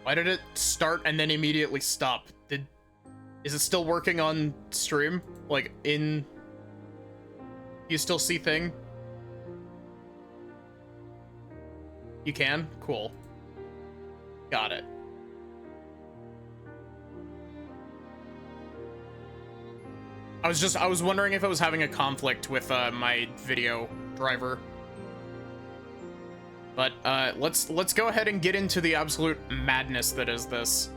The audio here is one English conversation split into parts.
Why did it start and then immediately stop? Is it still working on stream? Like, you still see thing? You can? Cool. Got it. I was wondering if I was having a conflict with my video driver. But let's go ahead and get into the absolute madness that is this.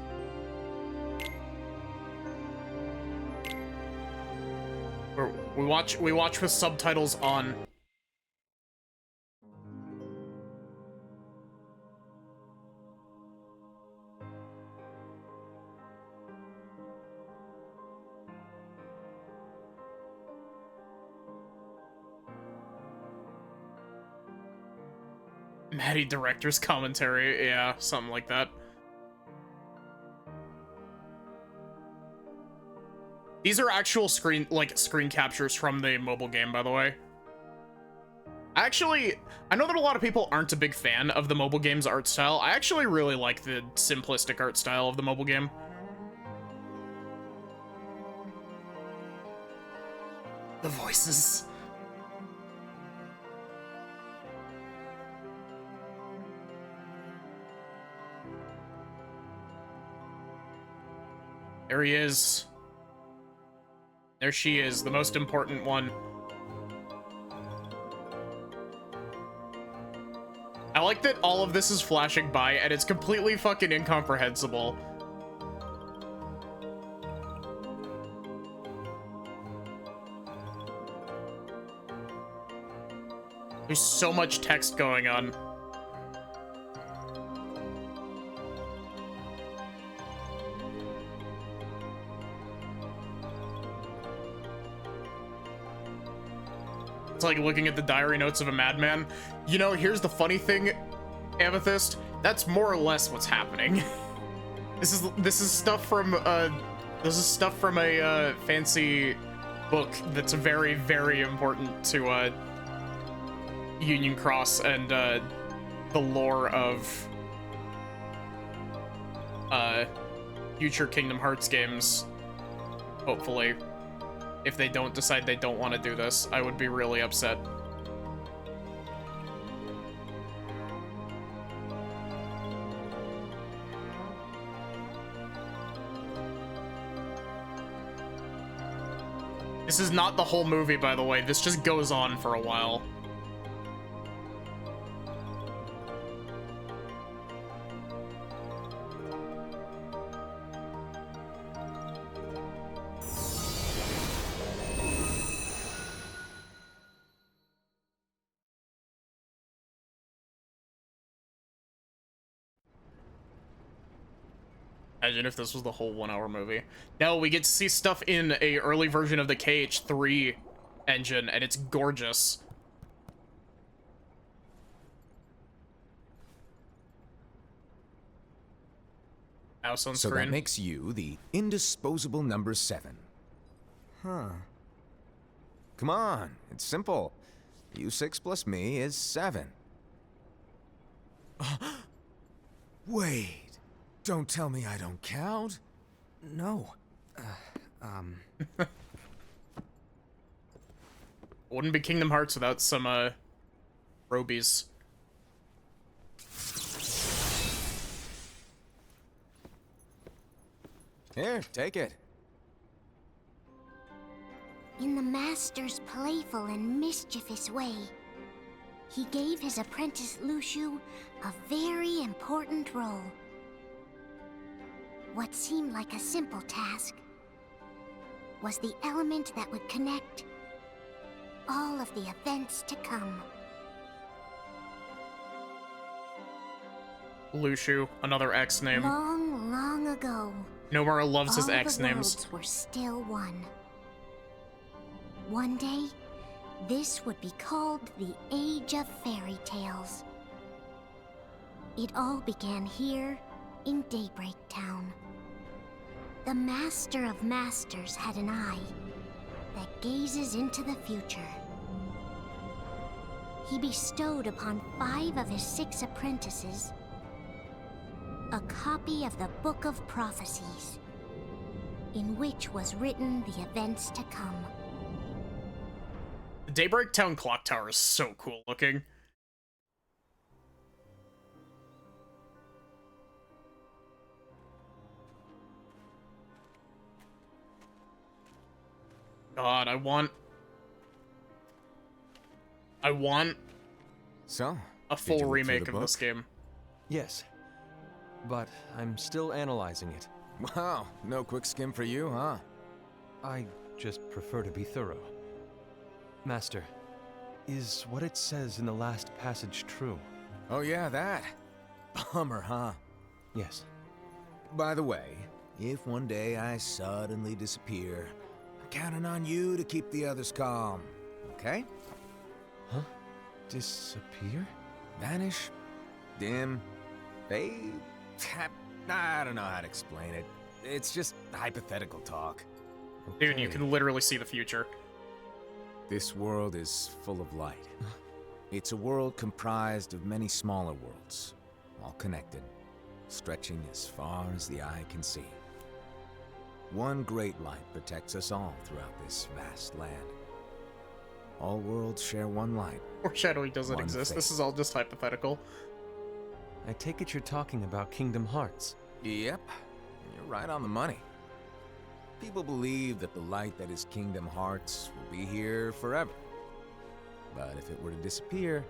We watch with subtitles on. Maddie director's commentary, yeah, something like that. These are actual screen captures from the mobile game, by the way. Actually, I know that a lot of people aren't a big fan of the mobile game's art style. I actually really like the simplistic art style of the mobile game. The voices. There he is. There she is, the most important one. I like that all of this is flashing by and it's completely fucking incomprehensible. There's so much text going on. It's like looking at the diary notes of a madman. You know, here's the funny thing, Amethyst. That's more or less what's happening. This is stuff from a fancy book that's very, very important to Union Cross and the lore of future Kingdom Hearts games. Hopefully. If they don't decide they don't want to do this, I would be really upset. This is not the whole movie, by the way. This just goes on for a while. Imagine if this was the whole 1 hour movie. No, we get to see stuff in a early version of the KH3 engine, and it's gorgeous. Mouse on screen. So that makes you the indisposable number 7. Huh. Come on, it's simple. U6 plus me is 7. Wait. Don't tell me I don't count. No. Wouldn't be Kingdom Hearts without some, robies. Here, take it. In the Master's playful and mischievous way, he gave his apprentice Luxu a very important role. What seemed like a simple task was the element that would connect all of the events to come. Luxu, another X name. Long, long ago, Nomura loves his all X the names. worlds were still one. One day, this would be called the Age of Fairy Tales. It all began here in Daybreak Town. The Master of Masters had an eye that gazes into the future. He bestowed upon 5 of his 6 apprentices a copy of the Book of Prophecies, in which was written the events to come. The Daybreak Town clock tower is so cool looking. God, I want So, a did you full look through remake the of this book? game. Yes, but I'm still analyzing it. Wow, no quick skim for you, huh? I just prefer to be thorough. Master, is what it says in the last passage true? Oh yeah, that. Bummer, huh? Yes. By the way, if one day I suddenly disappear, I'm counting on you to keep the others calm, okay? Huh? Disappear? Vanish, dim, fade. I don't know how to explain it. It's just hypothetical talk. Dude, you Okay. can literally see the future. This world is full of light. It's a world comprised of many smaller worlds, all connected, stretching as far as the eye can see. One great light protects us all throughout this vast land. All worlds share one light. Foreshadowing doesn't One exist. fate. This is all just hypothetical. I take it you're talking about Kingdom Hearts. Yep, you're right on the money. People believe that the light that is Kingdom Hearts will be here forever. But if it were to disappear,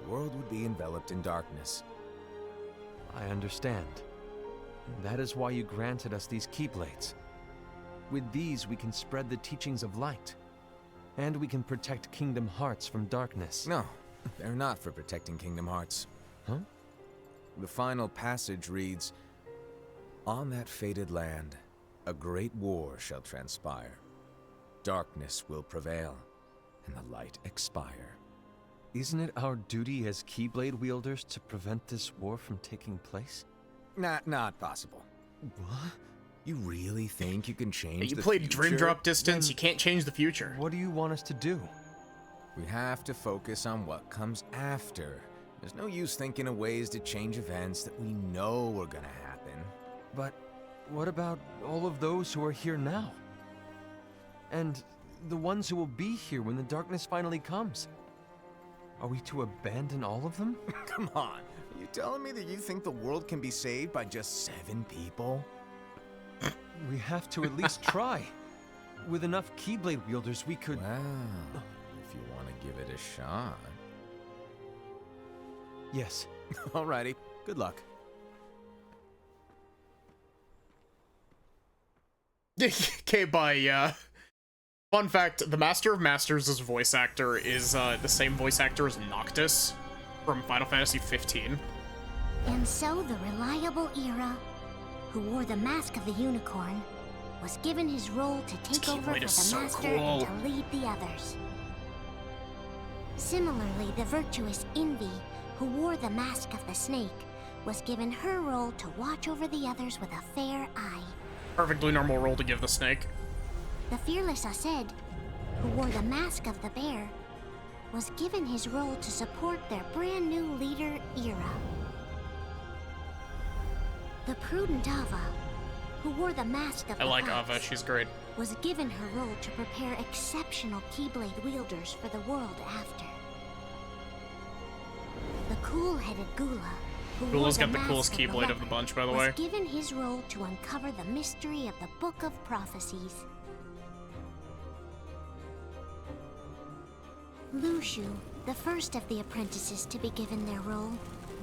the world would be enveloped in darkness. I understand. That is why you granted us these Keyblades. With these, we can spread the teachings of light. And we can protect Kingdom Hearts from darkness. No, they're not for protecting Kingdom Hearts. Huh? The final passage reads, "On that fated land, a great war shall transpire. Darkness will prevail, and the light expire." Isn't it our duty as Keyblade wielders to prevent this war from taking place? Not possible. What? You really think you can change You the played Dream future? Drop Distance, Then- you can't change the future. What do you want us to do? We have to focus on what comes after. There's no use thinking of ways to change events that we know are gonna happen. But what about all of those who are here now? And the ones who will be here when the darkness finally comes? Are we to abandon all of them? Come on, are you telling me that you think the world can be saved by just 7 people? We have to at least try. With enough Keyblade wielders, we could... Well, if you want to give it a shot. Yes. Alrighty, good luck. Okay, bye, fun fact, the Master of Masters' voice actor is the same voice actor as Noctis from Final Fantasy 15. And so the reliable Era, who wore the mask of the unicorn, was given his role to take over for Keyblade the is so Master cool. and to lead the others. Similarly, the virtuous Envy, who wore the mask of the snake, was given her role to watch over the others with a fair eye. Perfectly normal role to give the snake. The fearless Aced, who wore the mask of the bear, was given his role to support their brand new leader, Era. The prudent Ava, who wore the mask of I the like fox, Ava, she's great. was given her role to prepare exceptional Keyblade wielders for the world after. The cool-headed Gula, who wore Gula's the got the mask coolest of Keyblade of the leopard, bunch, by the was way. given his role to uncover the mystery of the Book of Prophecies. Lushu, the first of the apprentices to be given their role,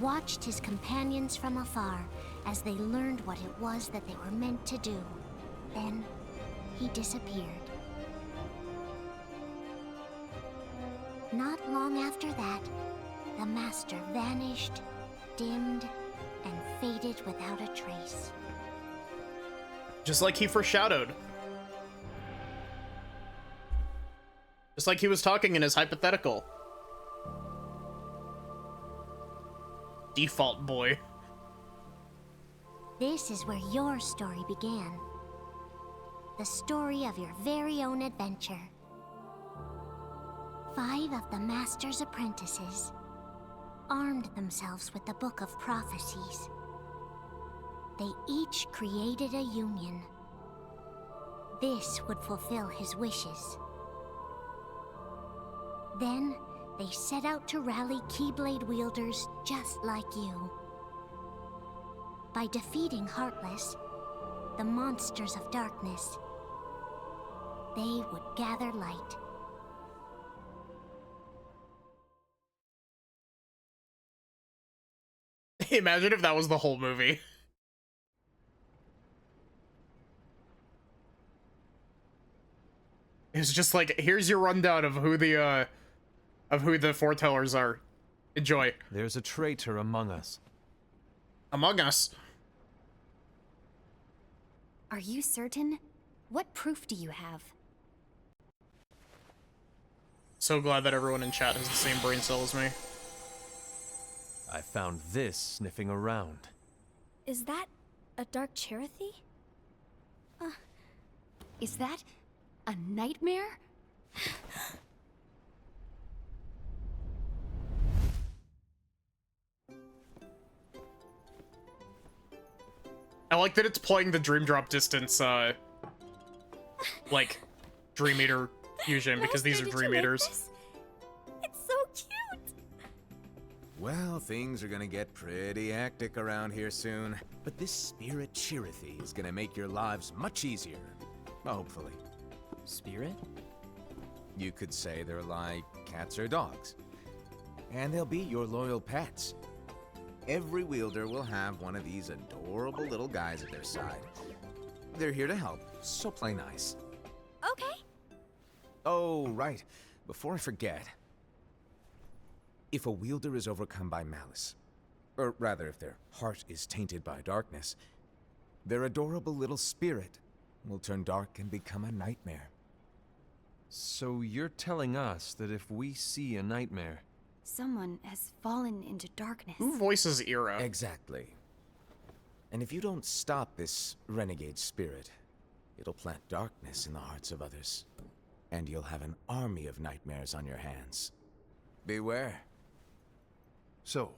watched his companions from afar as they learned what it was that they were meant to do. Then, he disappeared. Not long after that, the Master vanished, dimmed, and faded without a trace. Just like he foreshadowed. Just like he was talking in his hypothetical. Default boy. This is where your story began. The story of your very own adventure. 5 of the Master's apprentices armed themselves with the Book of Prophecies. they each created a union. This would fulfill his wishes. Then, they set out to rally Keyblade wielders just like you. By defeating Heartless, the monsters of darkness, they would gather light. Imagine if that was the whole movie. It's just like, here's your rundown of who the Foretellers are. Enjoy. There's a traitor among us. Among Us. Are you certain? What proof do you have? So glad that everyone in chat has the same brain cell as me. I found this sniffing around. Is that a dark Cherothy? Is that a nightmare? I like that it's playing the Dream Drop Distance, like, Dream Eater fusion, because these are Dream Eaters. It's so cute! Well, things are gonna get pretty hectic around here soon. But this spirit Cherothy is gonna make your lives much easier. Hopefully. Spirit? You could say they're like cats or dogs. And they'll be your loyal pets. Every wielder will have one of these adorable little guys at their side. They're here to help, so play nice. Okay. Oh, right. Before I forget. If a wielder is overcome by malice, or rather if their heart is tainted by darkness, their adorable little spirit will turn dark and become a nightmare. So you're telling us that if we see a nightmare... Someone has fallen into darkness. Who voices Era? Exactly. And if you don't stop this renegade spirit, it'll plant darkness in the hearts of others. And you'll have an army of nightmares on your hands. Beware. So,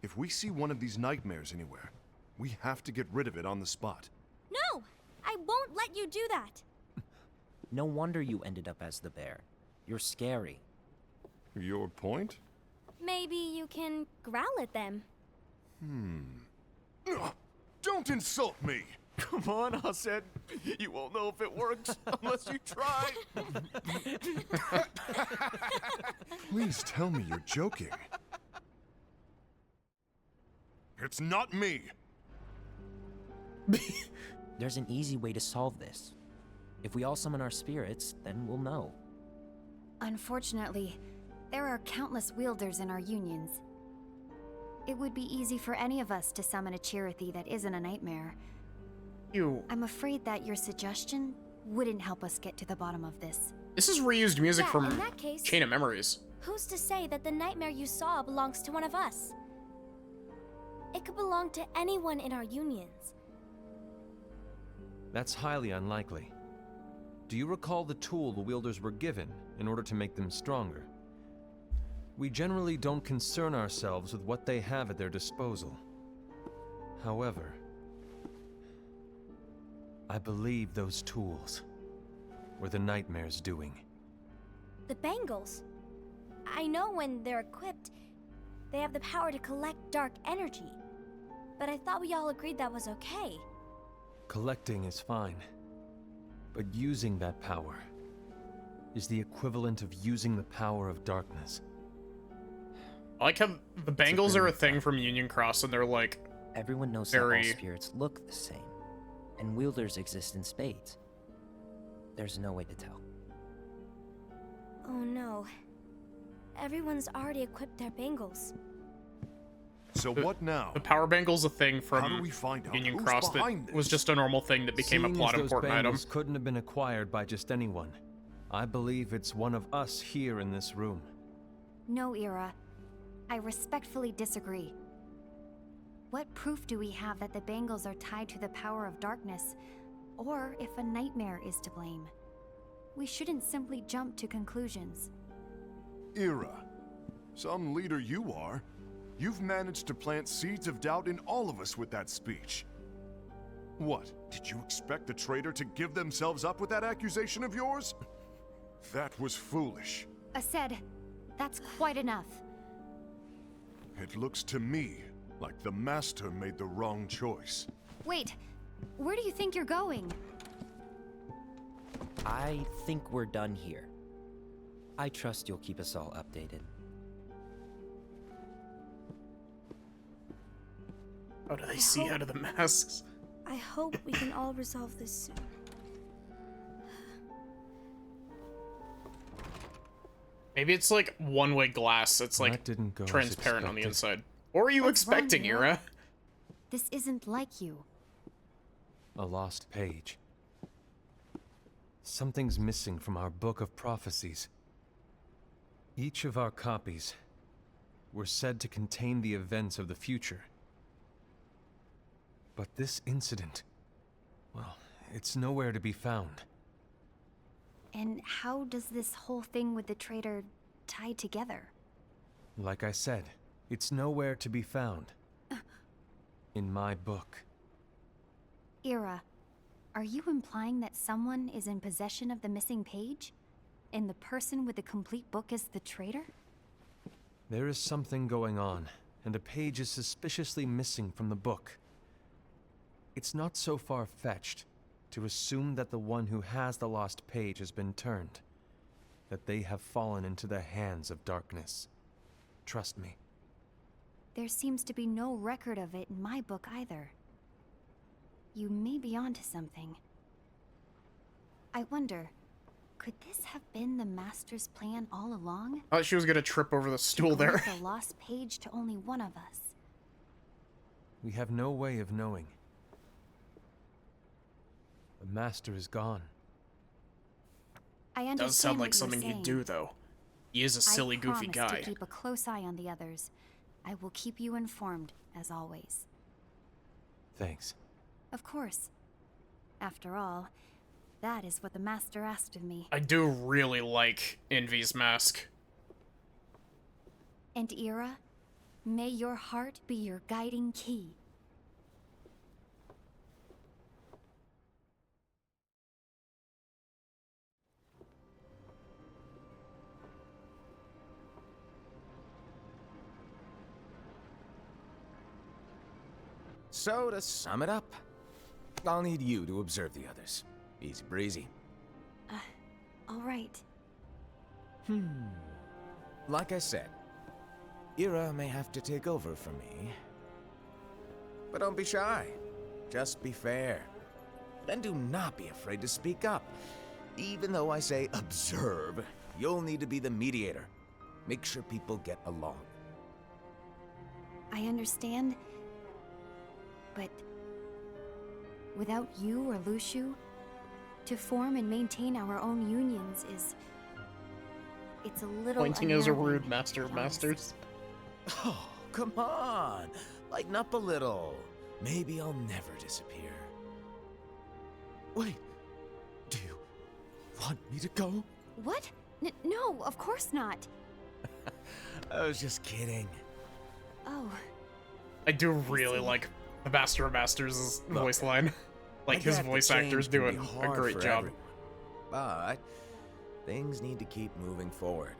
if we see one of these nightmares anywhere, we have to get rid of it on the spot. No! I won't let you do that! No wonder you ended up as the bear. You're scary. Your point? Maybe you can growl at them. Don't insult me! Come on, Hassan. You won't know if it works unless you try. Please tell me you're joking. It's not me! There's an easy way to solve this. If we all summon our spirits, then we'll know. Unfortunately, there are countless wielders in our unions. It would be easy for any of us to summon a Cherothy that isn't a nightmare. I'm afraid that your suggestion wouldn't help us get to the bottom of this. This is reused music Yeah, from in that case, Chain of Memories. who's to say that the nightmare you saw belongs to one of us? It could belong to anyone in our unions. That's highly unlikely. Do you recall the tool the wielders were given in order to make them stronger? We generally don't concern ourselves with what they have at their disposal. However, I believe those tools were the nightmare's doing. The bangles. I know when they're equipped, they have the power to collect dark energy. But I thought we all agreed that was okay. Collecting is fine, but using that power is the equivalent of using the power of darkness. I like how the bangles are a thing from Union Cross, and they're like, Everyone knows that all spirits look the same, and wielders exist in spades. There's no way to tell. Oh no. Everyone's already equipped their bangles. So what now? the power bangle's a thing How do from we find out Union who's Cross that behind was this? just a normal thing that became Seeing a plot as those important item. bangles couldn't have been acquired by just anyone, I believe it's one of us here in this room. No, Ira. I respectfully disagree. What proof do we have that the bangles are tied to the power of darkness, or if a nightmare is to blame? We shouldn't simply jump to conclusions. Ira, some leader you are. You've managed to plant seeds of doubt in all of us with that speech. What? Did you expect the traitor to give themselves up with that accusation of yours? That was foolish. Said, that's quite enough. It looks to me like the Master made the wrong choice. Wait, where do you think you're going? I think we're done here. I trust you'll keep us all updated. How do they see out of the masks? I hope we can all resolve this soon. Maybe it's like one-way glass. It's like That didn't go as transparent on the expected. inside. Or are you What's wrong, expecting, Ira? Ira? This isn't like you. A lost page. Something's missing from our book of prophecies. Each of our copies were said to contain the events of the future. But this incident, well, it's nowhere to be found. And how does this whole thing with the traitor tie together? Like I said, it's nowhere to be found. In my book. Ira, are you implying that someone is in possession of the missing page? And the person with the complete book is the traitor? There is something going on, and a page is suspiciously missing from the book. It's not so far-fetched to assume that the one who has the lost page has been turned, that they have fallen into the hands of darkness. Trust me. There seems to be no record of it in my book either. You may be onto something. I wonder, could this have been the Master's plan all along? I thought she was gonna trip over the stool there. The lost page to only one of us. We have no way of knowing. The Master is gone. I understand Does sound what like you're something he'd saying. do, though. He is a silly, goofy I guy. promise to keep a close eye on the others. I will keep you informed, as always. Thanks. Of course. After all, that is what the Master asked of me. I do really like Envy's mask. And Ira, may your heart be your guiding key. So, to sum it up, I'll need you to observe the others. Easy breezy. All right. Like I said, Ira may have to take over for me. But don't be shy. Just be fair. And do not be afraid to speak up. Even though I say observe, you'll need to be the mediator. Make sure people get along. I understand. But without you or Luciu, to form and maintain our own unions is... It's a little Pointing as a unnerving, rude to master be of honest. masters. Oh, come on. Lighten up a little. Maybe I'll never disappear. Wait. Do you want me to go? What? No, of course not. I was just kidding. Oh, I do really like the Master of Masters' voice line. Like, I his get the voice change actor's can be doing a hard great for job. everyone. But things need to keep moving forward.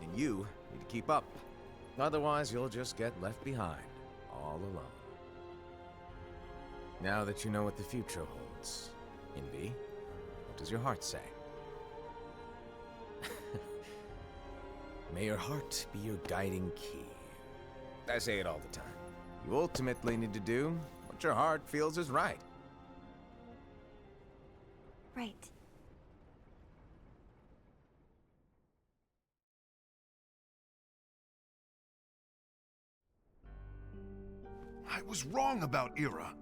And you need to keep up. Otherwise, you'll just get left behind, all alone. Now that you know what the future holds, Envy, what does your heart say? May your heart be your guiding key. I say it all the time. You ultimately need to do what your heart feels is right. right. I was wrong about Ira.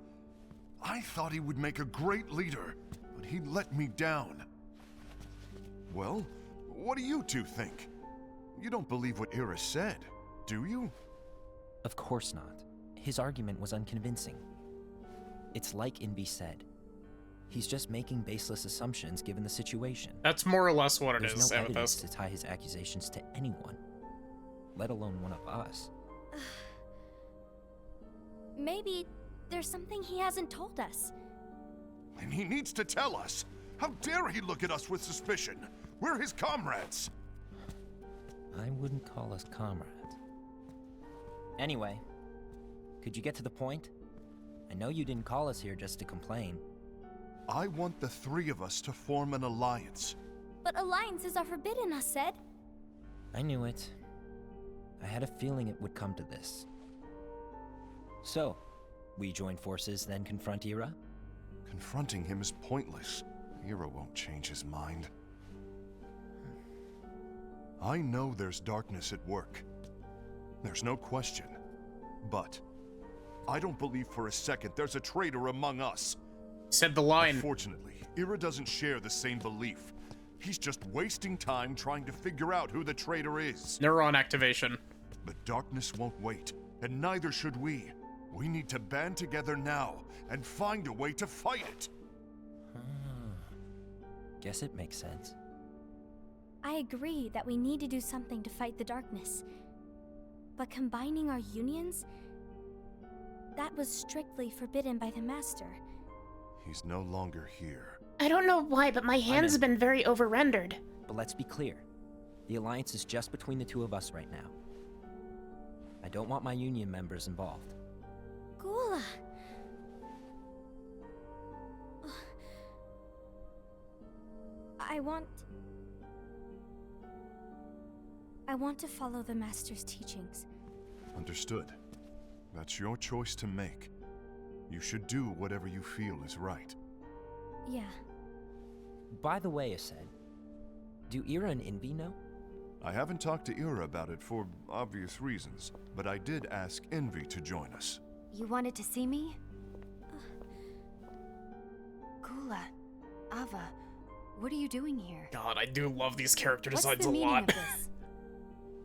I thought he would make a great leader, but he let me down. Well, what do you two think? You don't believe what Ira said, do you? Of course not. His argument was unconvincing. It's like Invi said. He's just making baseless assumptions given the situation. That's more or less what it There's is, no evidence Amethyst. to tie his accusations to anyone, let alone one of us. Maybe there's something he hasn't told us. And he needs to tell us. How dare he look at us with suspicion? We're his comrades. I wouldn't call us comrades. Anyway, could you get to the point? I know you didn't call us here just to complain. I want the three of us to form an alliance. But alliances are forbidden, us said. I knew it. I had a feeling it would come to this. So, we join forces, then confront Ira? Confronting him is pointless. Ira won't change his mind. I know there's darkness at work. There's no question. But I don't believe for a second there's a traitor among us. Said the line. Unfortunately, Ira doesn't share the same belief. He's just wasting time trying to figure out who the traitor is. Neuron activation. But darkness won't wait, and neither should we. We need to band together now and find a way to fight it. Guess it makes sense. I agree that we need to do something to fight the darkness. But combining our unions? That was strictly forbidden by the Master. He's no longer here. I don't know why, but my hands have been very over-rendered. But let's be clear. The alliance is just between the two of us right now. I don't want my union members involved. Gula! I want to follow the Master's teachings. Understood. That's your choice to make. You should do whatever you feel is right. Yeah. By the way, Ased, do Ira and Envy know? I haven't talked to Ira about it for obvious reasons, but I did ask Envy to join us. You wanted to see me? Gula, Ava, what are you doing here? God, I do love these character What's designs the a meaning lot. of this?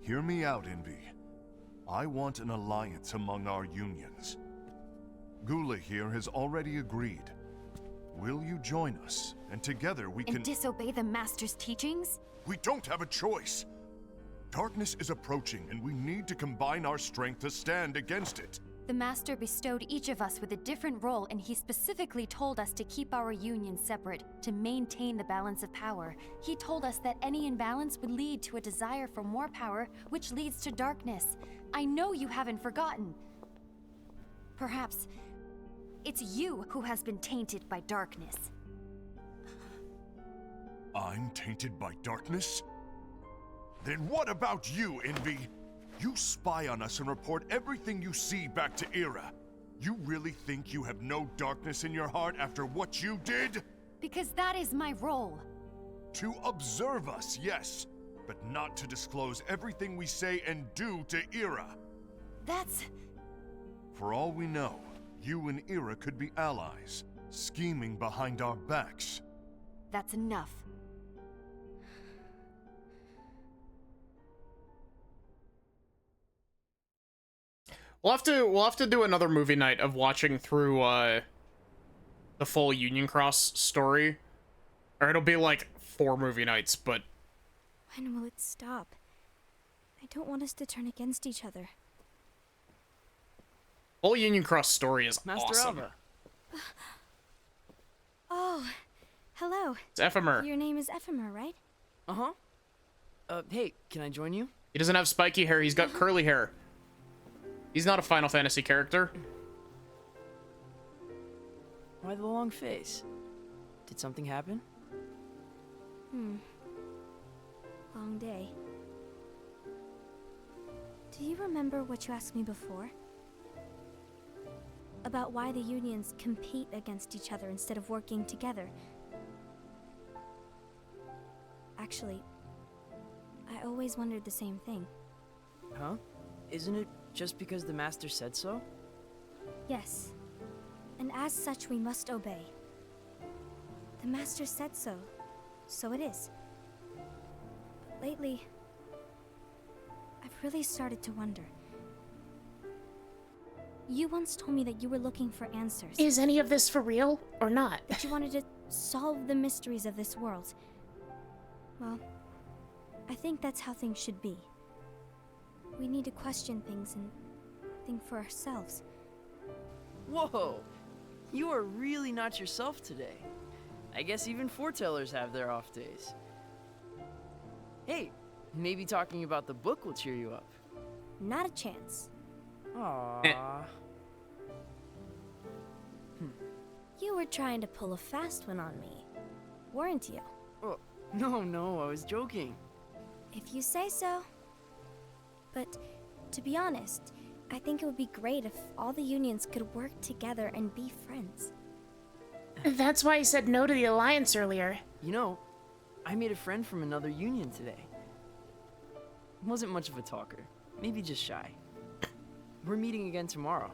Hear me out, Envy. I want an alliance among our unions. Gula here has already agreed. Will you join us? And together we can— And disobey the Master's teachings? We don't have a choice. Darkness is approaching, and we need to combine our strength to stand against it. The Master bestowed each of us with a different role, and he specifically told us to keep our union separate, to maintain the balance of power. He told us that any imbalance would lead to a desire for more power, which leads to darkness. I know you haven't forgotten. Perhaps it's you who has been tainted by darkness. I'm tainted by darkness? Then what about you, Envy? You spy on us and report everything you see back to Ira. You really think you have no darkness in your heart after what you did? Because that is my role. To observe us, yes, but not to disclose everything we say and do to Ira. That's... For all we know, you and Ira could be allies, scheming behind our backs. that's enough. We'll have to do another movie night of watching through the full Union Cross story. Or it'll be like 4 movie nights, but When will it stop? I don't want us to turn against each other. full Union Cross story is Master awesome. Alva. Oh, hello. It's Ephemer. Your name is Ephemer, right? Uh-huh. Hey, can I join you? He doesn't have spiky hair, he's got curly hair. He's not a Final Fantasy character. Why the long face? Did something happen? Long day. Do you remember what you asked me before? About why the unions compete against each other instead of working together. Actually, I always wondered the same thing. Huh? Isn't it just because the Master said so? Yes, and as such we must obey. The Master said so, so it is. But lately, I've really started to wonder. You once told me that you were looking for answers. Is any of this for real or not? That you wanted to solve the mysteries of this world. Well, I think that's how things should be. We need to question things and think for ourselves. Whoa! You are really not yourself today. I guess even foretellers have their off days. Hey, maybe talking about the book will cheer you up. Not a chance. Aww. You were trying to pull a fast one on me, weren't you? Oh, no, I was joking. If you say so. But to be honest, I think it would be great if all the unions could work together and be friends. That's why I said no to the Alliance earlier. You know, I made a friend from another union today. Wasn't much of a talker, maybe just shy. We're meeting again tomorrow.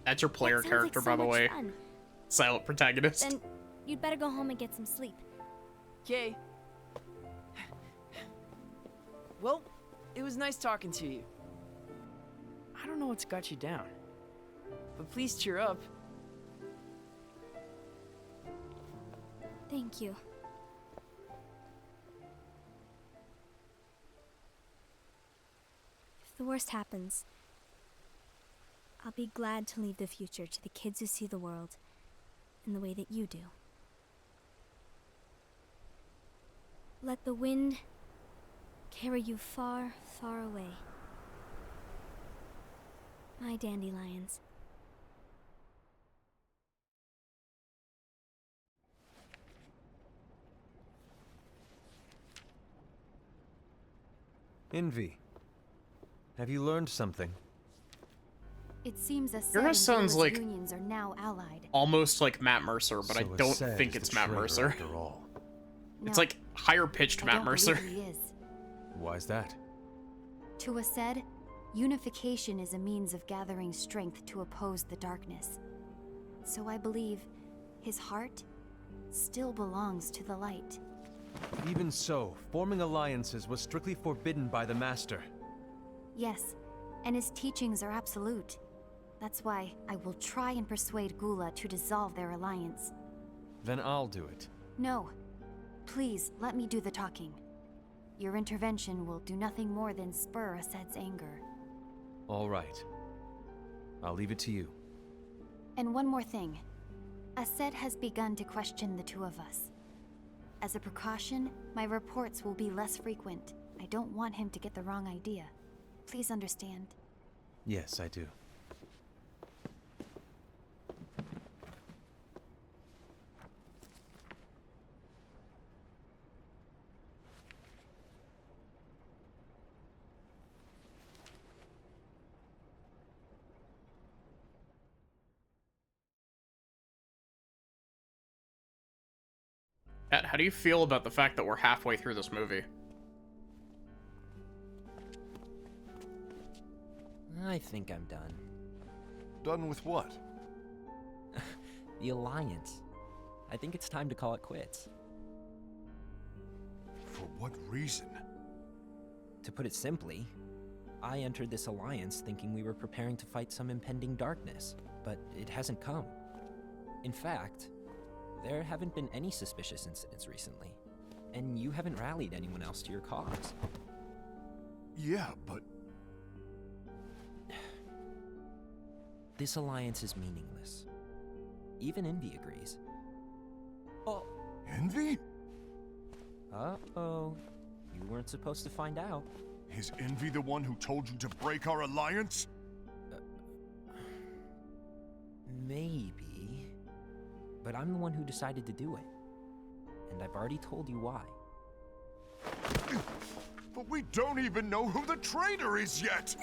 That's your player That sounds character, like so by the much way. fun. Silent protagonist. Then you'd better go home and get some sleep. Okay. Well, it was nice talking to you. I don't know what's got you down, but please cheer up. Thank you. If the worst happens, I'll be glad to leave the future to the kids who see the world in the way that you do. Let the wind carry you far, far away. My dandelions. Envy. Have you learned something? It seems a Yura sounds like unions are now allied. almost like Matt Mercer, but I So don't Assed think is it's the Matt traitor Mercer. after all. It's No, like higher pitched I Matt don't Mercer. believe he is. Why's that? To Assed, unification is a means of gathering strength to oppose the darkness. So I believe his heart still belongs to the light. Even so, forming alliances was strictly forbidden by the Master. Yes, and his teachings are absolute. That's why I will try and persuade Gula to dissolve their alliance. Then I'll do it. No. Please, let me do the talking. Your intervention will do nothing more than spur Assed's anger. All right. I'll leave it to you. And one more thing. Assed has begun to question the two of us. As a precaution, my reports will be less frequent. I don't want him to get the wrong idea. Please understand. Yes, I do. Matt, how do you feel about the fact that we're halfway through this movie? I think I'm done. Done with what? The Alliance. I think it's time to call it quits. For what reason? To put it simply, I entered this alliance thinking we were preparing to fight some impending darkness, but it hasn't come. In fact, there haven't been any suspicious incidents recently, and you haven't rallied anyone else to your cause. Yeah, but... This alliance is meaningless. Even Envy agrees. Oh. Envy? Uh-oh. You weren't supposed to find out. Is Envy the one who told you to break our alliance? Maybe. But I'm the one who decided to do it. And I've already told you why. But we don't even know who the traitor is yet!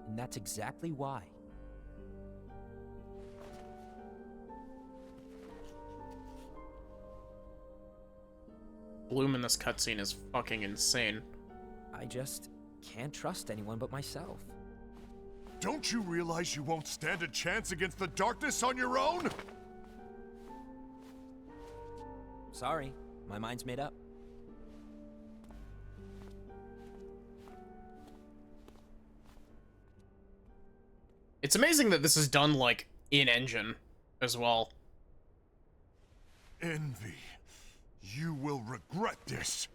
And that's exactly why. Bloom in this cutscene is fucking insane. I just can't trust anyone but myself. Don't you realize you won't stand a chance against the darkness on your own? Sorry, my mind's made up. It's amazing that this is done, like, in-engine as well. Envy, you will regret this.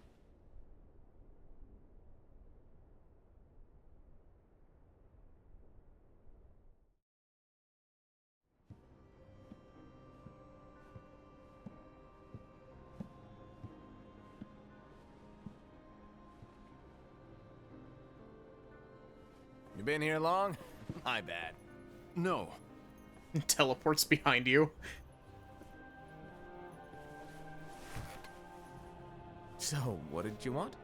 You been here long? My bad. No. Teleports behind you. So, what did you want?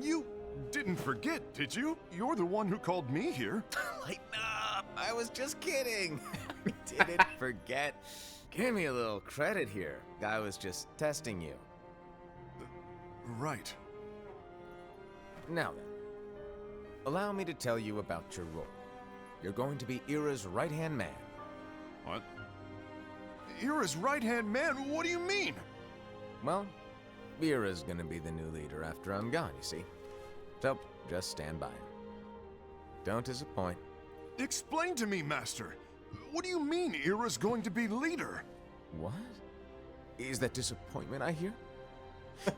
You didn't forget, did you? You're the one who called me here. Lighten up! I was just kidding. I didn't forget. Give me a little credit here. I was just testing you. Right. Now then, allow me to tell you about your role. You're going to be Ira's right-hand man. What? Ira's right-hand man? What do you mean? Well, Ira's gonna be the new leader after I'm gone, you see. So, just stand by. Don't disappoint. Explain to me, Master. What do you mean Ira's going to be leader? What? Is that disappointment I hear?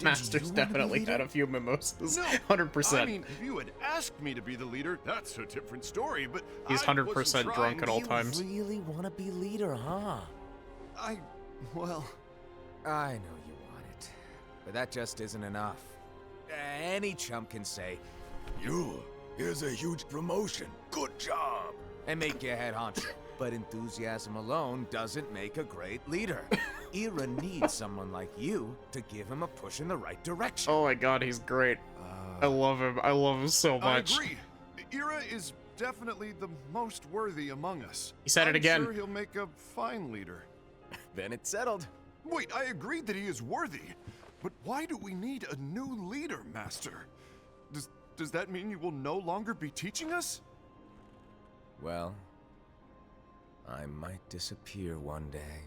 Master's you definitely lead had it? a few mimosas. No, 100%. I mean, if you had asked me to be the leader, that's a different story, but He's I 100% wasn't drunk trying. at all You times. really want to be leader, huh? Well... I know you want it, but that just isn't enough. Any chump can say, here's a huge promotion, good job, and make you head honcho. But enthusiasm alone doesn't make a great leader. Ira needs someone like you to give him a push in the right direction. Oh my god, he's great. I love him. I love him so much. I agree. Ira is definitely the most worthy among us. He said it again. I'm sure he'll make a fine leader. Then it's settled. Wait, I agreed that he is worthy, but why do we need a new leader, Master? Does that mean you will no longer be teaching us? Well, I might disappear one day.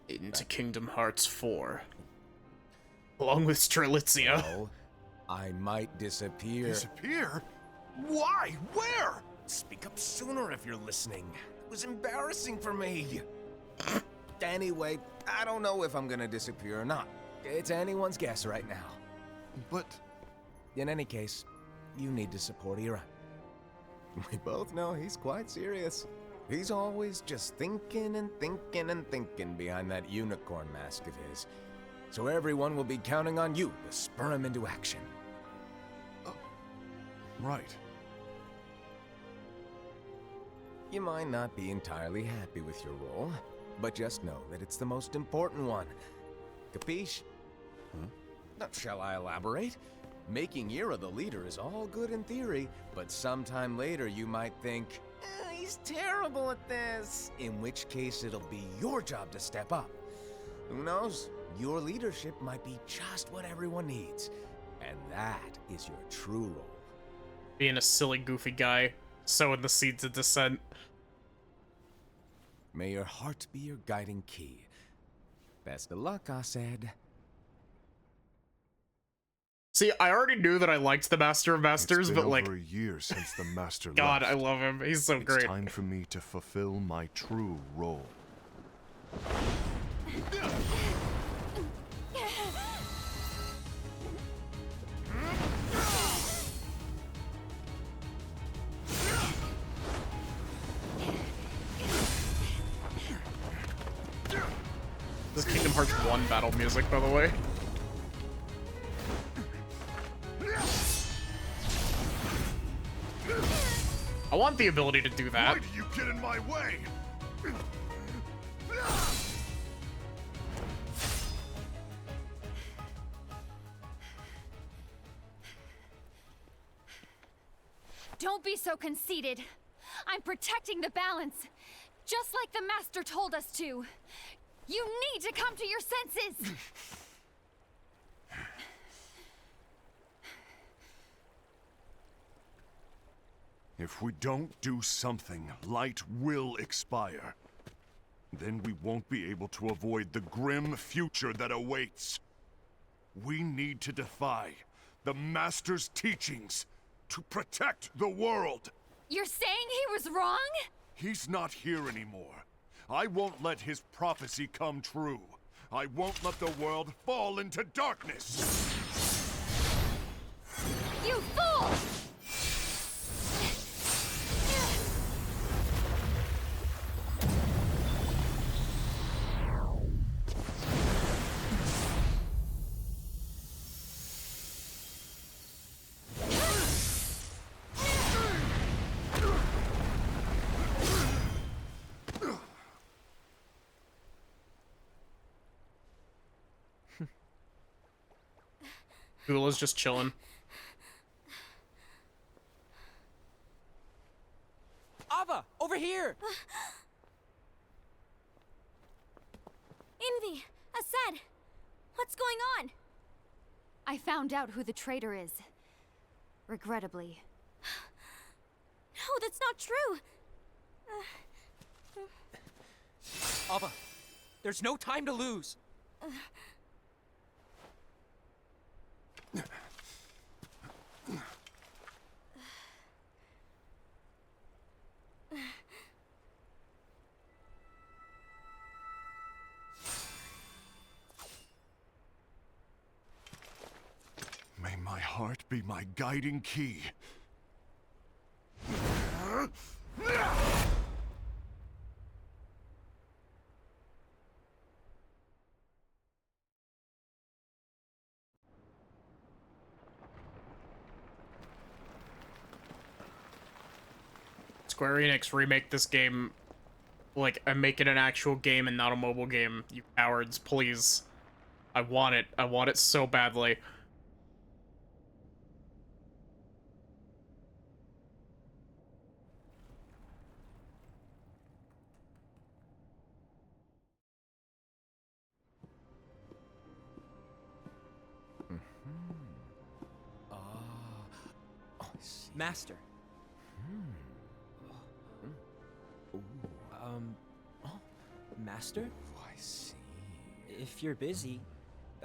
Into Kingdom Hearts 4. Along with Strelitzia. No, I might disappear. Disappear? Why? Where? Speak up sooner if you're listening. It was embarrassing for me. Anyway, I don't know if I'm gonna disappear or not. It's anyone's guess right now. But... In any case, you need to support Ira. We both know he's quite serious. He's always just thinking and thinking and thinking behind that unicorn mask of his. So everyone will be counting on you to spur him into action. Right. You might not be entirely happy with your role, but just know that it's the most important one. Capiche? Now, shall I elaborate? Making Ira the leader is all good in theory, but sometime later you might think, he's terrible at this. In which case it'll be your job to step up. Who knows? Your leadership might be just what everyone needs. And that is your true role. Being a silly, goofy guy, sowing the seeds of dissent. May your heart be your guiding key. Best of luck, I said. See, I already knew that I liked the Master of Masters, It's been but like, over a year since the Master God, left. I love him. He's so It's great. time for me to fulfill my true role. This is Kingdom Hearts 1 battle music, by the way. I want the ability to do that. Why do you get in my way? Don't be so conceited. I'm protecting the balance, just like the Master told us to. You need to come to your senses! If we don't do something, light will expire. Then we won't be able to avoid the grim future that awaits. We need to defy the Master's teachings to protect the world. You're saying he was wrong? He's not here anymore. I won't let his prophecy come true. I won't let the world fall into darkness. You fool! Gula's just chilling. Ava, over here! Envy! Ased! What's going on? I found out who the traitor is. Regrettably. No, that's not true! Ava, there's no time to lose. May my heart be my guiding key. Square Enix, remake this game, like, and make it an actual game and not a mobile game, you cowards, please. I want it. I want it so badly. Master. Master? Oh, I see. If you're busy,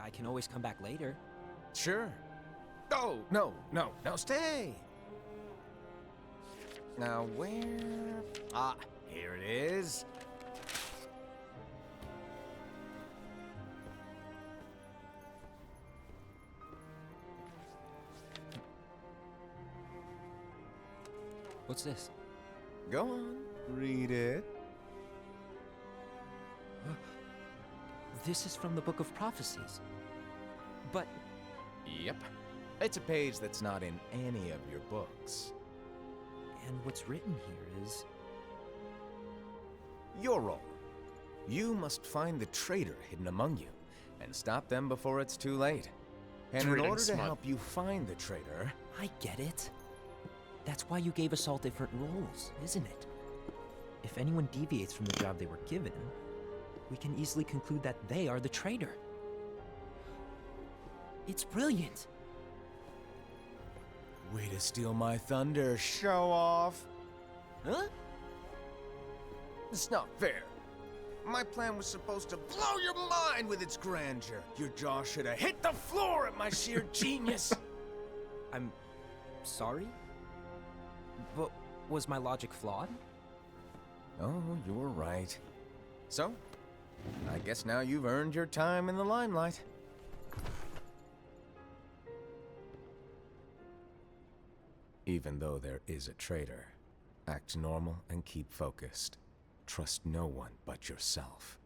I can always come back later. Sure. Oh, no, stay. Now, where? Ah, here it is. What's this? Go on, read it. This is from the Book of Prophecies. But Yep. It's a page that's not in any of your books. and what's written here is Your role. You must find the traitor hidden among you, and stop them before it's too late. And in reading order to smut. help you find the traitor... I get it. That's why you gave us all different roles, isn't it? If anyone deviates from the job they were given, we can easily conclude that they are the traitor. It's brilliant. Way to steal my thunder, show off. Huh? It's not fair. My plan was supposed to blow your mind with its grandeur. Your jaw should have hit the floor at my sheer genius. I'm sorry? But was my logic flawed? Oh, you're right. So, I guess now you've earned your time in the limelight. Even though there is a traitor, act normal and keep focused. Trust no one but yourself.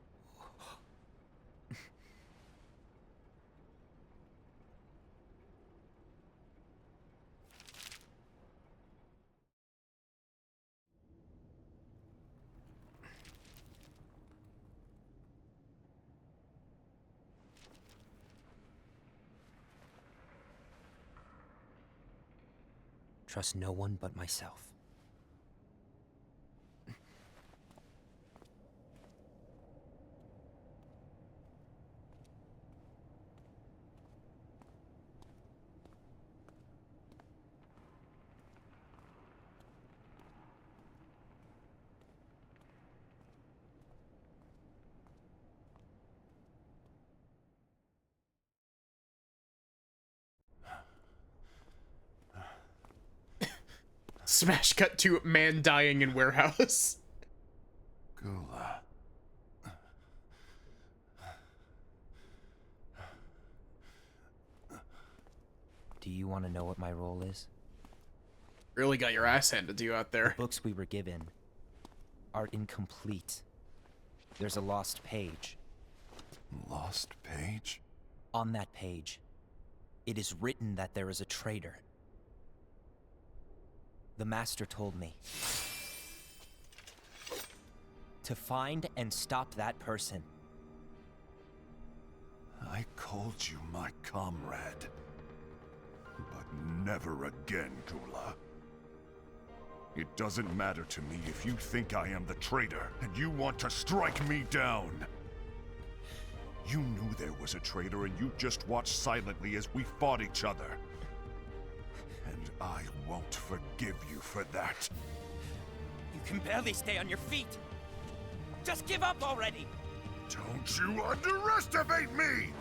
Trust no one but myself. Smash cut to man dying in warehouse. Gula. Do you want to know what my role is? Really got your ass handed to you out there. The books we were given are incomplete. There's a lost page. Lost page? On that page, it is written that there is a traitor. The Master told me to find and stop that person. I called you my comrade. Never again, Gula. It doesn't matter to me if you think I am the traitor, and you want to strike me down. You knew there was a traitor, and you just watched silently as we fought each other. And I won't forgive you for that. You can barely stay on your feet. Just give up already! Don't you underestimate me!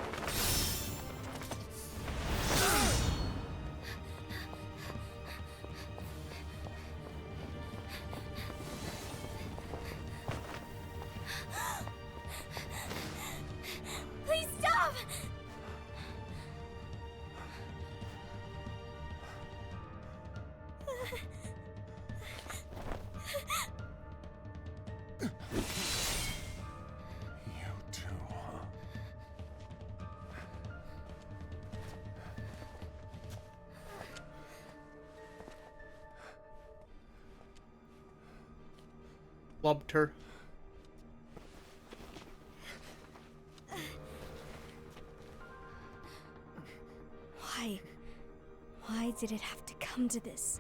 Please stop! You too, huh? Loved her. Why? Why did it have to come to this?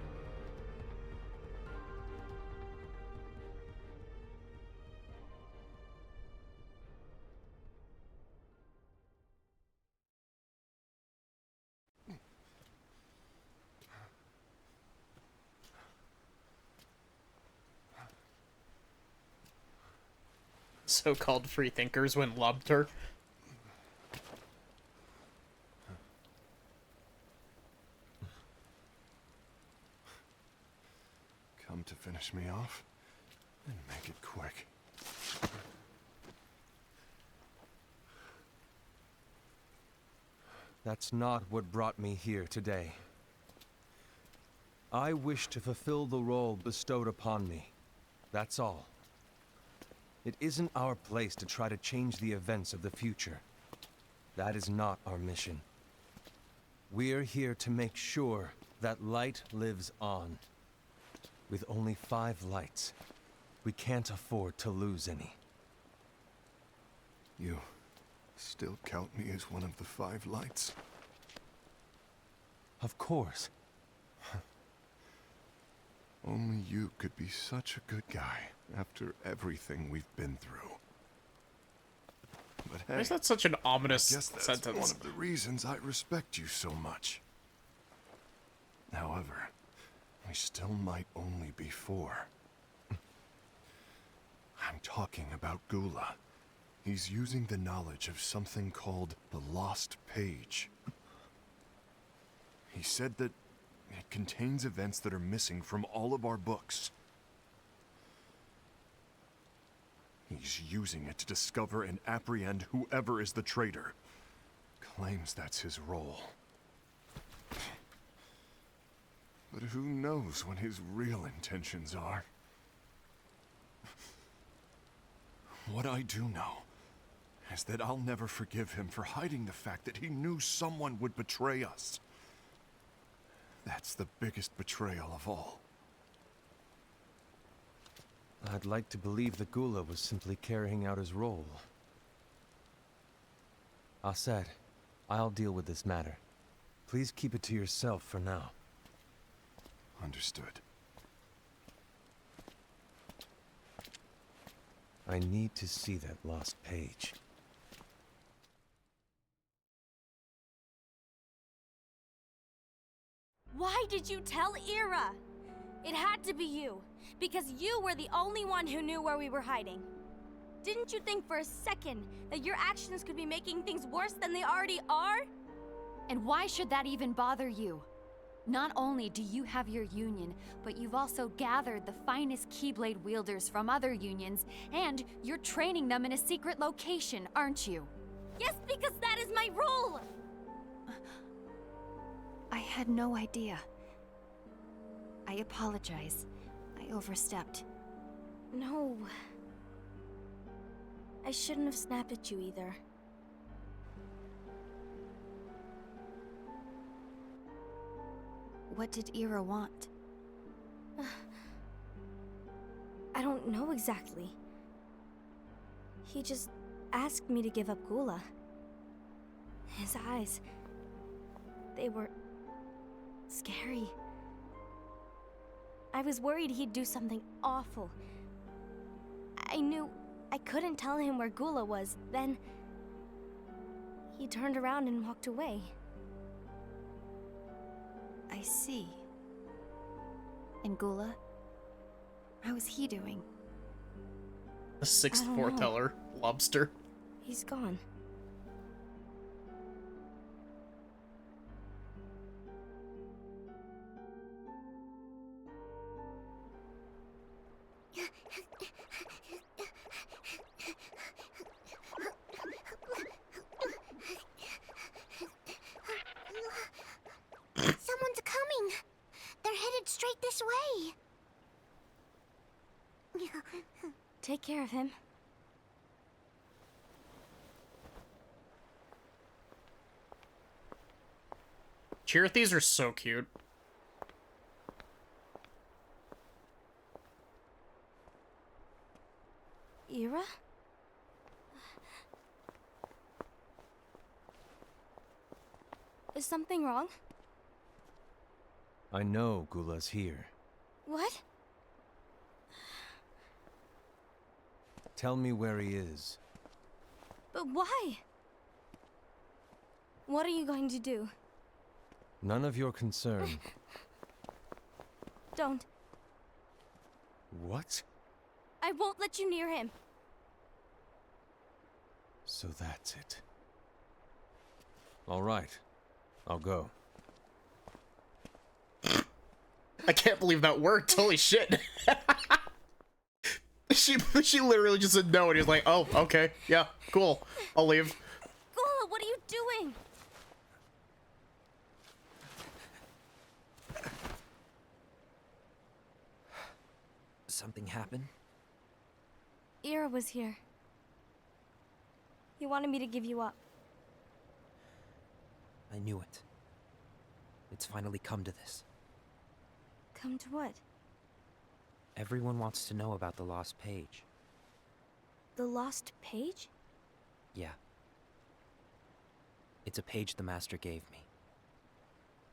So-called free thinkers when loved her. Come to finish me off? Then make it quick. That's not what brought me here today. I wish to fulfill the role bestowed upon me. That's all. It isn't our place to try to change the events of the future. That is not our mission. We're here to make sure that light lives on. With only 5 lights, we can't afford to lose any. You still count me as one of the 5 lights? Of course. Only you could be such a good guy after everything we've been through. But hey, Why is that such an ominous I guess that's sentence? one of the reasons I respect you so much. However, we still might only be 4. I'm talking about Gula. He's using the knowledge of something called the Lost Page. He said that it contains events that are missing from all of our books. He's using it to discover and apprehend whoever is the traitor. Claims that's his role. But who knows what his real intentions are? What I do know is that I'll never forgive him for hiding the fact that he knew someone would betray us. That's the biggest betrayal of all. I'd like to believe that Gula was simply carrying out his role. Aset, I'll deal with this matter. Please keep it to yourself for now. Understood. I need to see that lost page. Why did you tell Ira? It had to be you, because you were the only one who knew where we were hiding. Didn't you think for a second that your actions could be making things worse than they already are? And why should that even bother you? Not only do you have your union, but you've also gathered the finest Keyblade wielders from other unions, and you're training them in a secret location, aren't you? Yes, because that is my role! I had no idea. I apologize. I overstepped. No. I shouldn't have snapped at you either. What did Ira want? I don't know exactly. He just asked me to give up Gula. His eyes, they were scary. I was worried he'd do something awful. I knew I couldn't tell him where Gula was. Then he turned around and walked away. I see. And Gula? How is he doing? The sixth I don't know. foreteller, lobster. He's gone. Someone's coming. They're headed straight this way. Take care of him. Chirithes are so cute. Ira? Is something wrong? I know Gula's here. What? Tell me where he is. But why? What are you going to do? None of your concern. Don't. What? I won't let you near him. So that's it. All right. I'll go. I can't believe that worked. Holy shit. She literally just said no, and he was like, oh, okay, yeah, cool, I'll leave. Gula, what are you doing? Something happened? Ira was here. He wanted me to give you up. I knew it. It's finally come to this. Come to what? Everyone wants to know about the lost page. The lost page? Yeah. It's a page the Master gave me.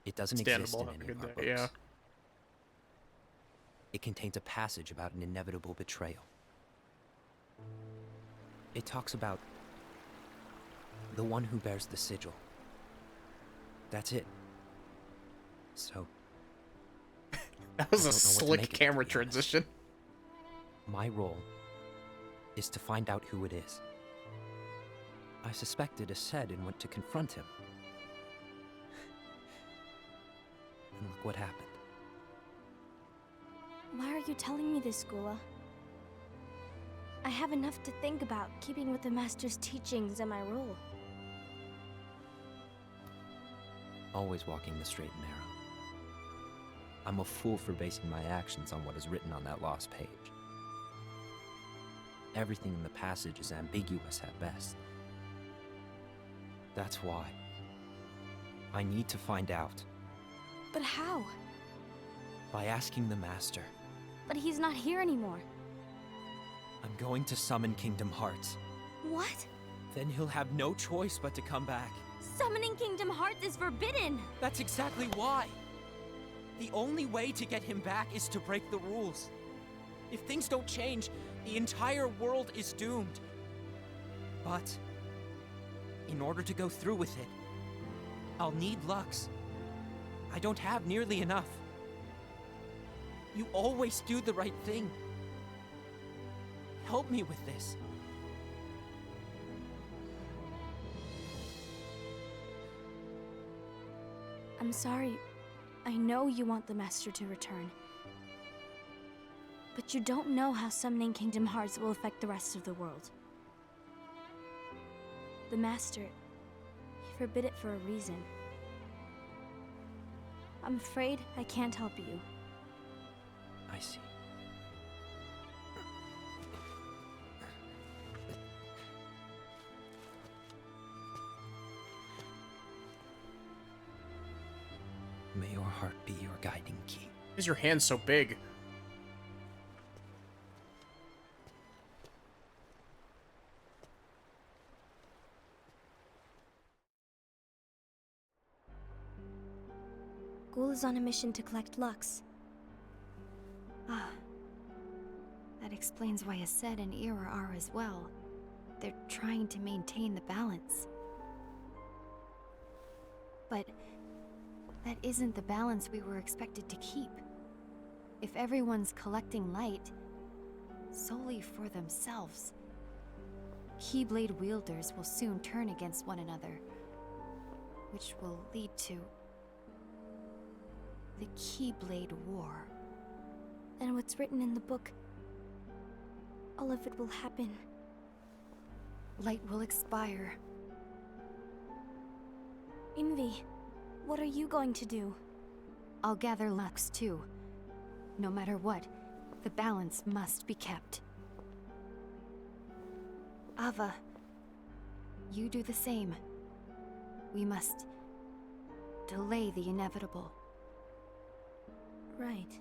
It doesn't exist in Understandable. any Good of our day, books. yeah. It contains a passage about an inevitable betrayal. It talks about the one who bears the sigil. That's it. So, That was I a don't know what to slick make of it, camera to be honest. transition. My role is to find out who it is. I suspected Ased and went to confront him. And look what happened. Why are you telling me this, Gula? I have enough to think about, keeping with the Master's teachings and my role. Always walking the straight and narrow. I'm a fool for basing my actions on what is written on that lost page. Everything in the passage is ambiguous at best. That's why. I need to find out. But how? By asking the Master. But he's not here anymore. I'm going to summon Kingdom Hearts. What? Then he'll have no choice but to come back. Summoning Kingdom Hearts is forbidden! That's exactly why. The only way to get him back is to break the rules. If things don't change, the entire world is doomed. But in order to go through with it, I'll need Lux. I don't have nearly enough. You always do the right thing. Help me with this. I'm sorry. I know you want the Master to return. But you don't know how summoning Kingdom Hearts will affect the rest of the world. The Master, he forbid it for a reason. I'm afraid I can't help you. I see. May your heart be your guiding key. Why is your hand so big? Gula's elves on a mission to collect Lux. Ah. That explains why Ased and Ira are as well. They're trying to maintain the balance. But that isn't the balance we were expected to keep. If everyone's collecting light solely for themselves, Keyblade wielders will soon turn against one another, which will lead to the Keyblade War. And what's written in the book, all of it will happen. Light will expire. Envy, what are you going to do? I'll gather Lux too. No matter what, the balance must be kept. Ava, you do the same. We must delay the inevitable. Right.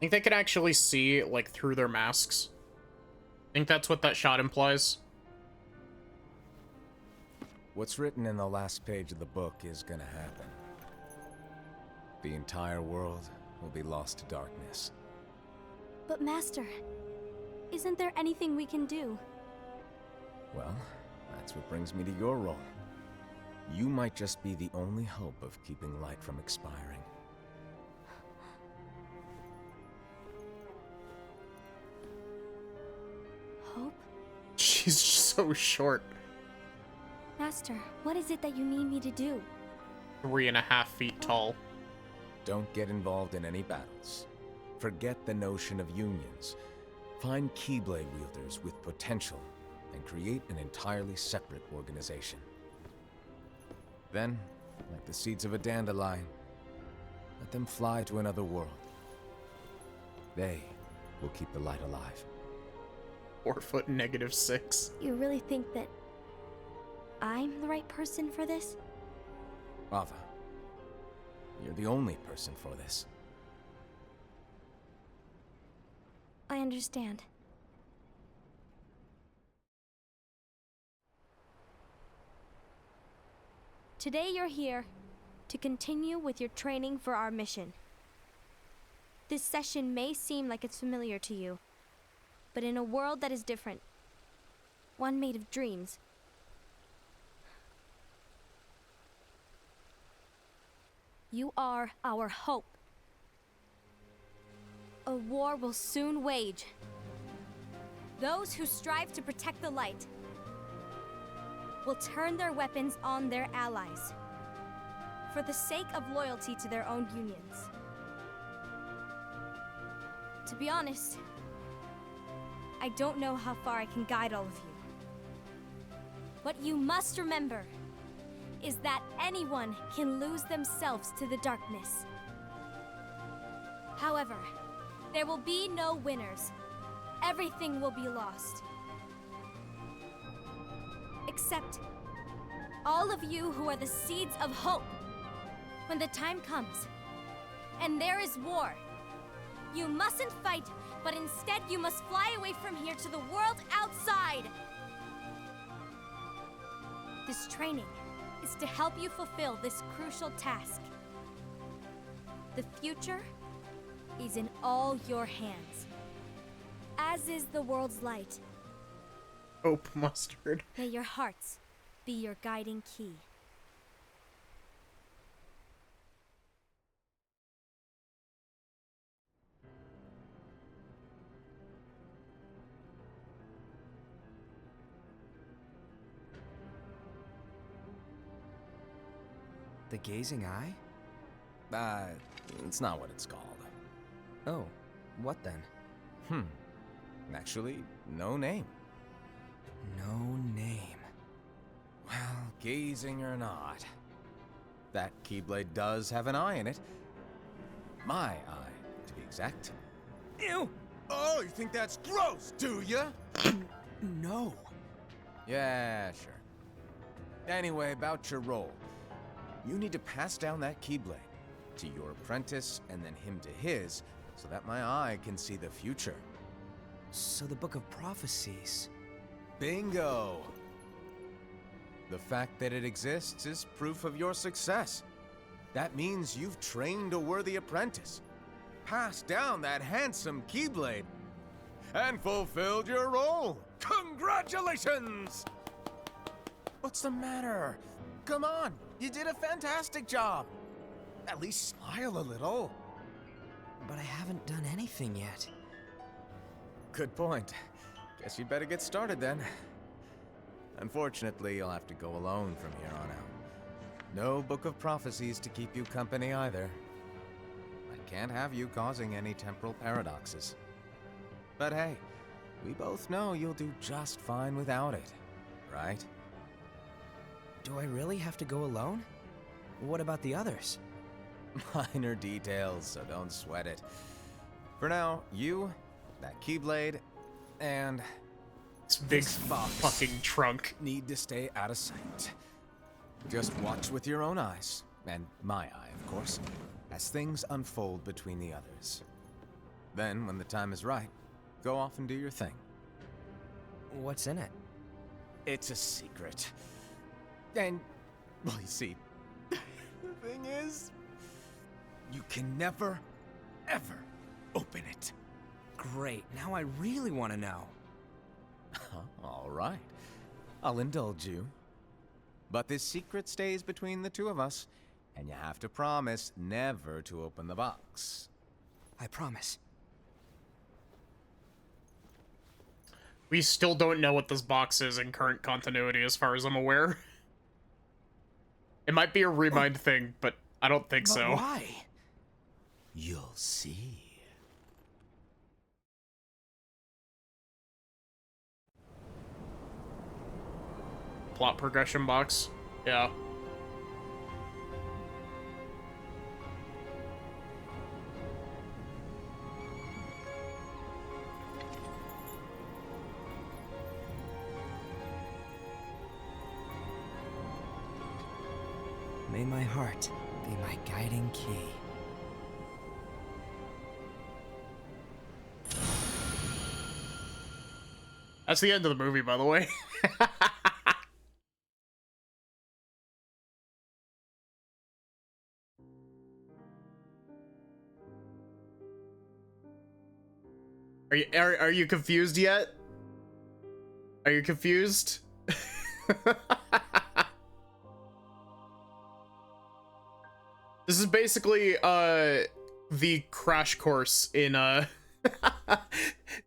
Think they can actually see, like, through their masks? Think that's what that shot implies? What's written in the last page of the book is gonna happen. The entire world will be lost to darkness. But Master, isn't there anything we can do? Well, that's what brings me to your role. You might just be the only hope of keeping light from expiring. Hope? She's so short. Master, what is it that you need me to do? 3.5 feet tall. Don't get involved in any battles. Forget the notion of unions. Find Keyblade wielders with potential and create an entirely separate organization. Then, like the seeds of a dandelion, let them fly to another world. They will keep the light alive. 4 foot -6. You really think that I'm the right person for this? Ava, you're the only person for this. I understand. Today you're here to continue with your training for our mission. This session may seem like it's familiar to you, but in a world that is different, one made of dreams, you are our hope. A war will soon wage. Those who strive to protect the light will turn their weapons on their allies for the sake of loyalty to their own unions. To be honest, I don't know how far I can guide all of you. What you must remember is that anyone can lose themselves to the darkness. However, there will be no winners. Everything will be lost. Except all of you who are the seeds of hope. When the time comes, and there is war, you mustn't fight, but instead you must fly away from here to the world outside. This training is to help you fulfill this crucial task. The future is in all your hands, as is the world's light. Hope mustard. May your hearts be your guiding key. The gazing eye? It's not what it's called. Oh, what then? Actually, no name. No name. Well, gazing or not, that Keyblade does have an eye in it. My eye, to be exact. Ew! Oh, you think that's gross, do ya? No. Yeah, sure. Anyway, about your role. You need to pass down that Keyblade to your apprentice and then him to his, so that my eye can see the future. So the Book of Prophecies... Bingo! The fact that it exists is proof of your success. That means you've trained a worthy apprentice, passed down that handsome Keyblade, and fulfilled your role. Congratulations! What's the matter? Come on, you did a fantastic job. At least smile a little. But I haven't done anything yet. Good point. Guess you'd better get started then. Unfortunately, you'll have to go alone from here on out. No Book of Prophecies to keep you company either. I can't have you causing any temporal paradoxes. But hey, we both know you'll do just fine without it, right? Do I really have to go alone? What about the others? Minor details, so don't sweat it. For now, you, that Keyblade, and This big this box fucking trunk. need to stay out of sight. Just watch with your own eyes, and my eye, of course, as things unfold between the others. Then, when the time is right, go off and do your thing. What's in it? It's a secret. And, well, you see, the thing is, you can never, ever open it. Great, now I really want to know. All right. I'll indulge you. But this secret stays between the two of us, and you have to promise never to open the box. I promise. We still don't know what this box is in current continuity, as far as I'm aware. It might be a remind thing, but I don't think But so. why? You'll see. Plot progression box. Yeah. May my heart be my guiding key. That's the end of the movie, by the way. Are you confused yet? Are you confused? This is basically the crash course in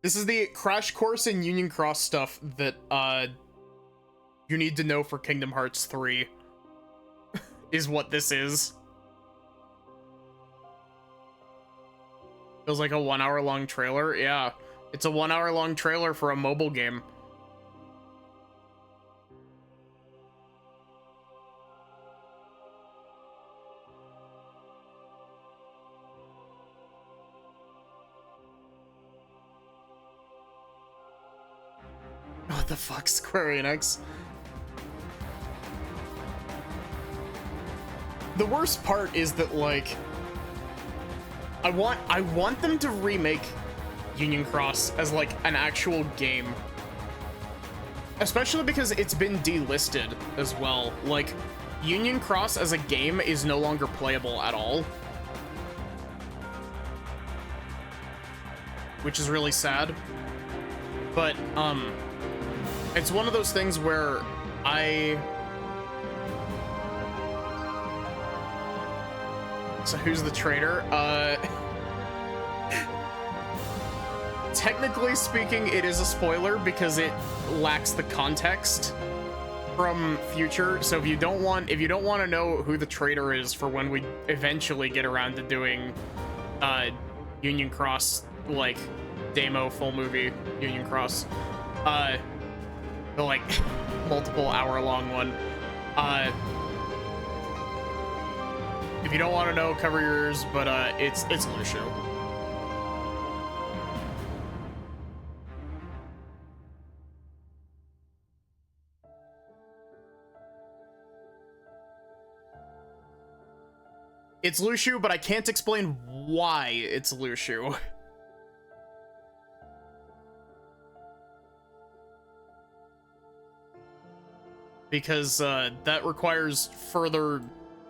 this is the crash course in Union Cross stuff that you need to know for Kingdom Hearts 3 is what this is. Feels like a 1 hour long trailer. Yeah, it's a 1 hour long trailer for a mobile game. What the fuck, Square Enix? The worst part is that, like, I want them to remake Union Cross as, like, an actual game. Especially because it's been delisted as well. Like, Union Cross as a game is no longer playable at all. Which is really sad. But, it's one of those things where So who's the traitor? Technically speaking, it is a spoiler because it lacks the context from future. So if you don't want to know who the traitor is for when we eventually get around to doing Union Cross, like demo full movie Union Cross, the like multiple hour long one, if you don't want to know, cover your ears, but it's Lucio. It's Lucio, but I can't explain why it's Lucio. Because that requires further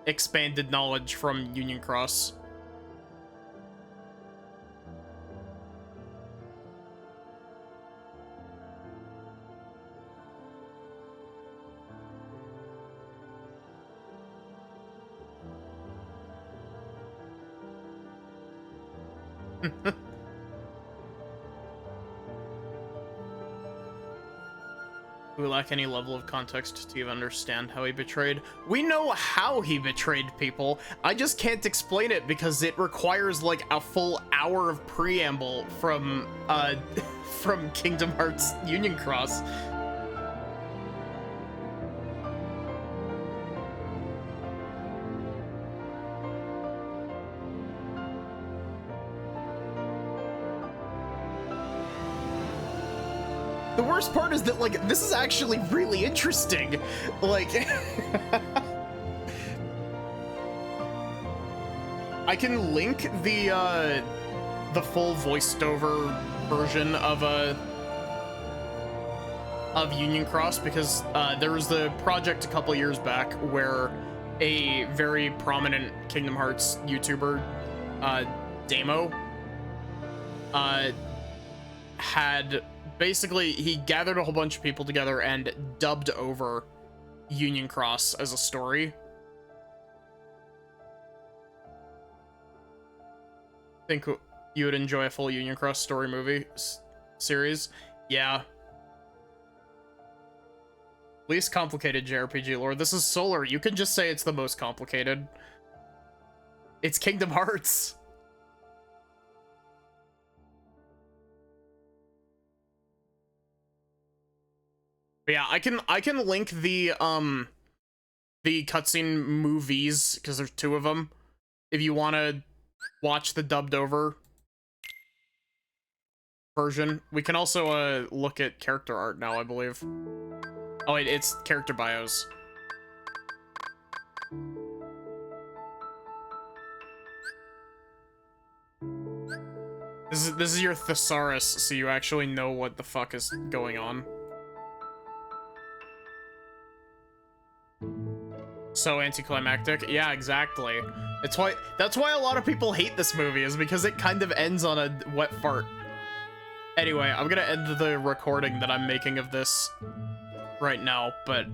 expanded knowledge from Union Cross. We lack any level of context to even understand how he betrayed. We know how he betrayed people. I just can't explain it because it requires like a full hour of preamble from from Kingdom Hearts Union Cross. The worst part is that, like, this is actually really interesting. Like, I can link the full voiced-over version of Union Cross because there was the project a couple years back where a very prominent Kingdom Hearts YouTuber, Damo, had basically, he gathered a whole bunch of people together and dubbed over Union Cross as a story. Think you would enjoy a full Union Cross story movie series? Yeah. Least complicated JRPG lore. This is Solar. You can just say it's the most complicated. It's Kingdom Hearts. But yeah, I can link the cutscene movies because there's 2 of them. If you want to watch the dubbed over version, we can also look at character art now, I believe. Oh wait, it's character bios. This is your thesaurus, so you actually know what the fuck is going on. So anticlimactic. Yeah, exactly. That's why a lot of people hate this movie, is because it kind of ends on a wet fart. Anyway, I'm gonna end the recording that I'm making of this right now, but